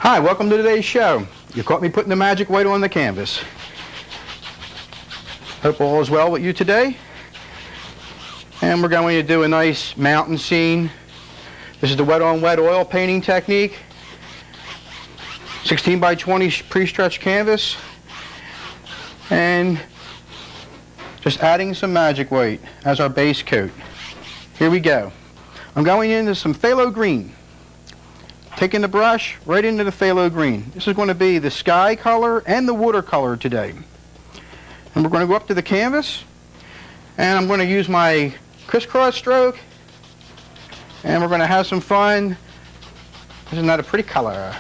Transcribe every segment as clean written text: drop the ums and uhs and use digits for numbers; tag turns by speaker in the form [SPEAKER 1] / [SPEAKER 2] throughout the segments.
[SPEAKER 1] Hi, welcome to today's show. You caught me putting the magic white on the canvas. Hope all is well with you today. And we're going to do a nice mountain scene. This is the wet on wet oil painting technique. 16 by 20 pre-stretched canvas. And just adding some magic white as our base coat. Here we go. I'm going into some phthalo green. Taking the brush right into the phthalo green. This is going to be the sky color and the watercolor today. And we're going to go up to the canvas, and I'm going to use my crisscross stroke, and we're going to have some fun. Isn't that a pretty color?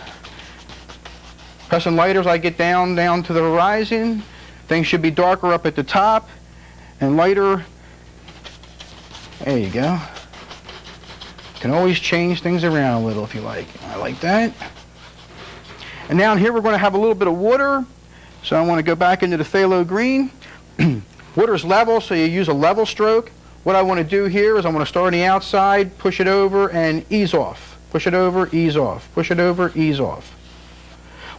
[SPEAKER 1] Pressing lighter as I get down to the horizon. Things should be darker up at the top and lighter. There you go. Can always change things around a little if you like. I like that. And down here we're going to have a little bit of water. So I want to go back into the phthalo green. Water's level, so you use a level stroke. What I want to do here is I want to start on the outside, push it over, and ease off. Push it over, ease off. Push it over, ease off.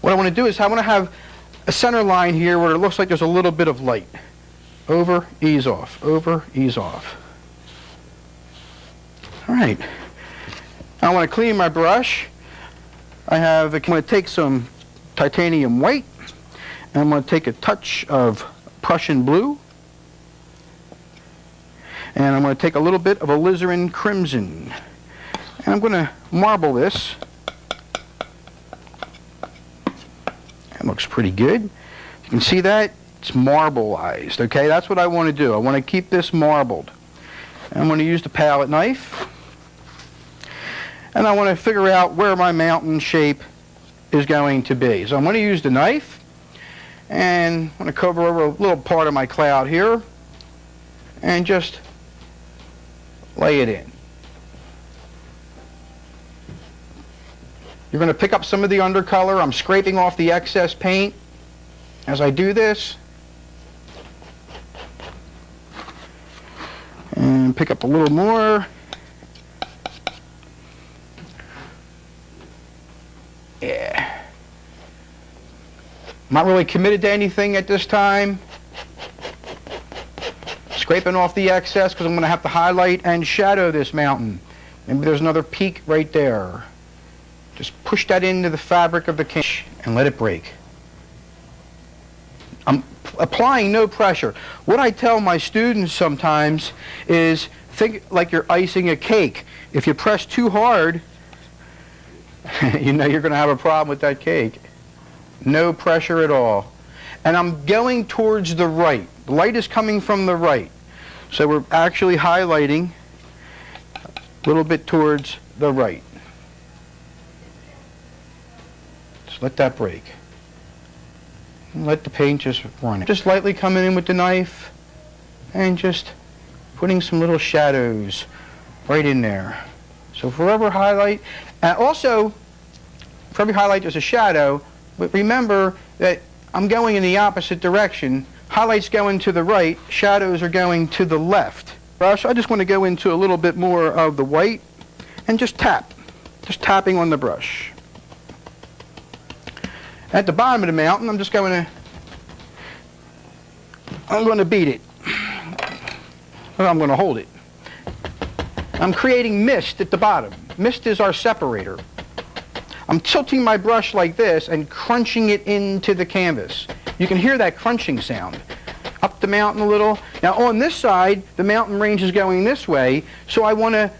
[SPEAKER 1] What I want to do is I want to have a center line here where it looks like there's a little bit of light. Over, ease off. Over, ease off. All right. I want to clean my brush. I'm going to take some titanium white, and I'm going to take a touch of Prussian blue, and I'm going to take a little bit of alizarin crimson, and I'm going to marble this. That looks pretty good. You can see that it's marbleized. Okay, that's what I want to do. I want to keep this marbled. And I'm going to use the palette knife. And I want to figure out where my mountain shape is going to be. So I'm going to use the knife, and I'm going to cover over a little part of my cloud here, and just lay it in. You're going to pick up some of the undercolor. I'm scraping off the excess paint as I do this. And pick up a little more. Yeah. I'm not really committed to anything at this time. Scraping off the excess because I'm going to have to highlight and shadow this mountain. Maybe there's another peak right there. Just push that into the fabric of the canvas and let it break. I'm applying no pressure. What I tell my students sometimes is think like you're icing a cake. If you press too hard, you know you're going to have a problem with that cake. No pressure at all. And I'm going towards the right. The light is coming from the right. So we're actually highlighting a little bit towards the right. Just let that break. And let the paint just run. Just lightly coming in with the knife and just putting some little shadows right in there. So forever highlight. Also, for every highlight there's a shadow, but remember that I'm going in the opposite direction. Highlights going to the right, shadows are going to the left. Brush, I just want to go into a little bit more of the white and just tap. Just tapping on the brush. At the bottom of the mountain, I'm going to beat it. Or I'm going to hold it. I'm creating mist at the bottom. Mist is our separator. I'm tilting my brush like this and crunching it into the canvas. You can hear that crunching sound. Up the mountain a little. Now on this side, the mountain range is going this way, so I want to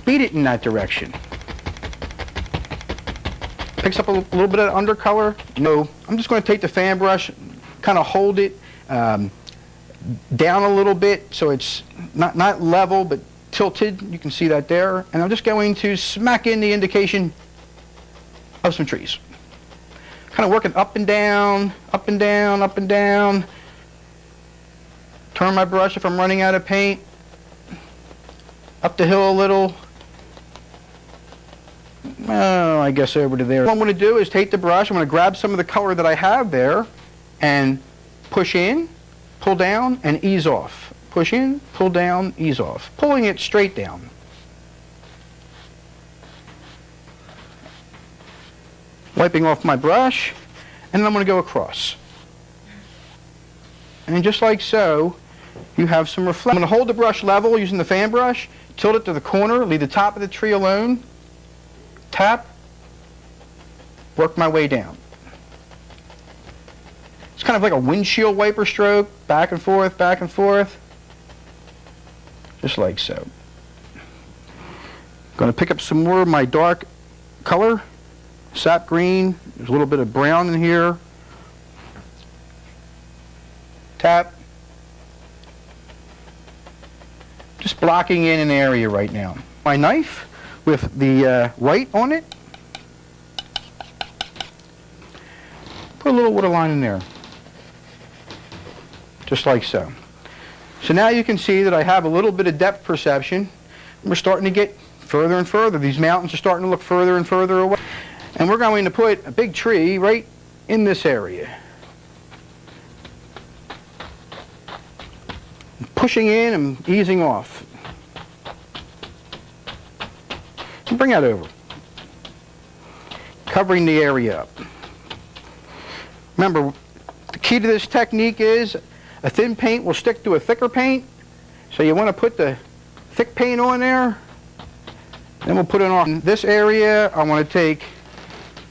[SPEAKER 1] beat it in that direction. Picks up a little bit of undercolor. No, I'm just going to take the fan brush, kind of hold it down a little bit so it's not level but tilted. You can see that there. And I'm just going to smack in the indication of some trees. Kind of working up and down, up and down, up and down. Turn my brush if I'm running out of paint. Up the hill a little. Oh, I guess over to there. What I'm going to do is take the brush, I'm going to grab some of the color that I have there and push in, pull down, and ease off. Push in, pull down, ease off. Pulling it straight down. Wiping off my brush, and then I'm going to go across. And just like so, you have some reflection. I'm going to hold the brush level using the fan brush, tilt it to the corner, leave the top of the tree alone, tap, work my way down. It's kind of like a windshield wiper stroke, back and forth, just like so. Going to pick up some more of my dark color, sap green. There's a little bit of brown in here. Tap. Just blocking in an area right now. My knife with the white on it. Put a little waterline in there. Just like so. So now you can see that I have a little bit of depth perception. We're starting to get further and further. These mountains are starting to look further and further away. And we're going to put a big tree right in this area. Pushing in and easing off. And bring that over. Covering the area up. Remember, the key to this technique is a thin paint will stick to a thicker paint. So you want to put the thick paint on there. Then we'll put it on this area. I'm going to take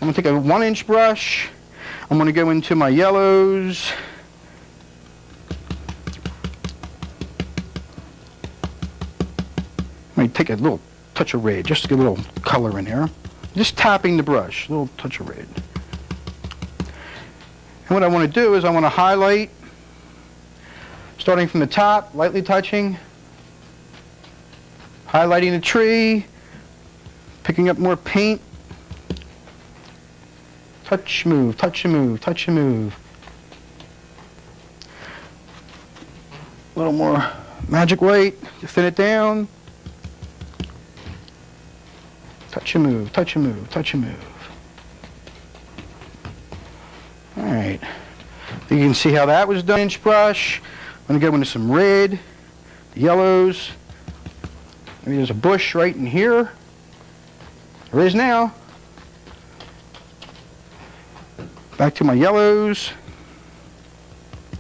[SPEAKER 1] a 1-inch brush. I'm going to go into my yellows. Let me take a little touch of red, just to get a little color in there. Just tapping the brush, a little touch of red. And what I want to do is I want to highlight, starting from the top, lightly touching, highlighting the tree, picking up more paint. Touch, move, touch and move, touch and move. A little more magic white to thin it down. Touch and move, touch and move, touch and move. All right. You can see how that was done. Inch brush. I'm going to go into some red, yellows. Maybe there's a bush right in here. There is now. Back to my yellows.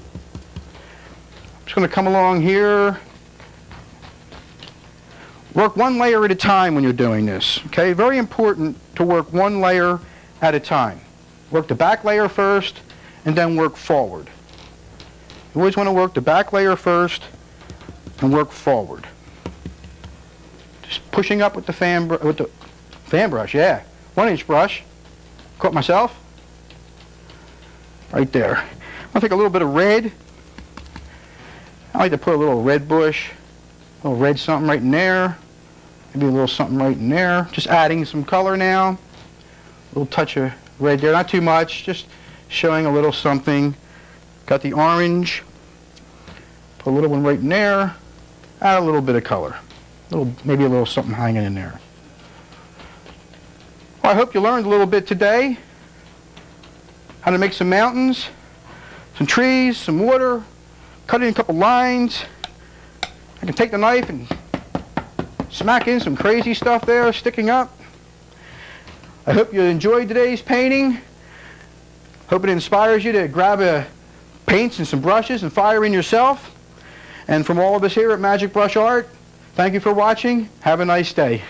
[SPEAKER 1] I'm just going to come along here. Work one layer at a time when you're doing this. Okay, very important to work one layer at a time. Work the back layer first and then work forward. You always want to work the back layer first and work forward. Just pushing up with the fan brush, yeah. 1-inch brush. Caught myself. Right there. I'm going to take a little bit of red. I like to put a little red bush, a little red something right in there. Maybe a little something right in there. Just adding some color now. A little touch of red there. Not too much. Just showing a little something. Got the orange. Put a little one right in there. Add a little bit of color. Maybe a little something hanging in there. Well, I hope you learned a little bit today. How to make some mountains, some trees, some water. Cut in a couple lines. I can take the knife and smack in some crazy stuff there sticking up. I hope you enjoyed today's painting. Hope it inspires you to grab paints and some brushes and fire in yourself. And from all of us here at Magic Brush Art, thank you for watching. Have a nice day.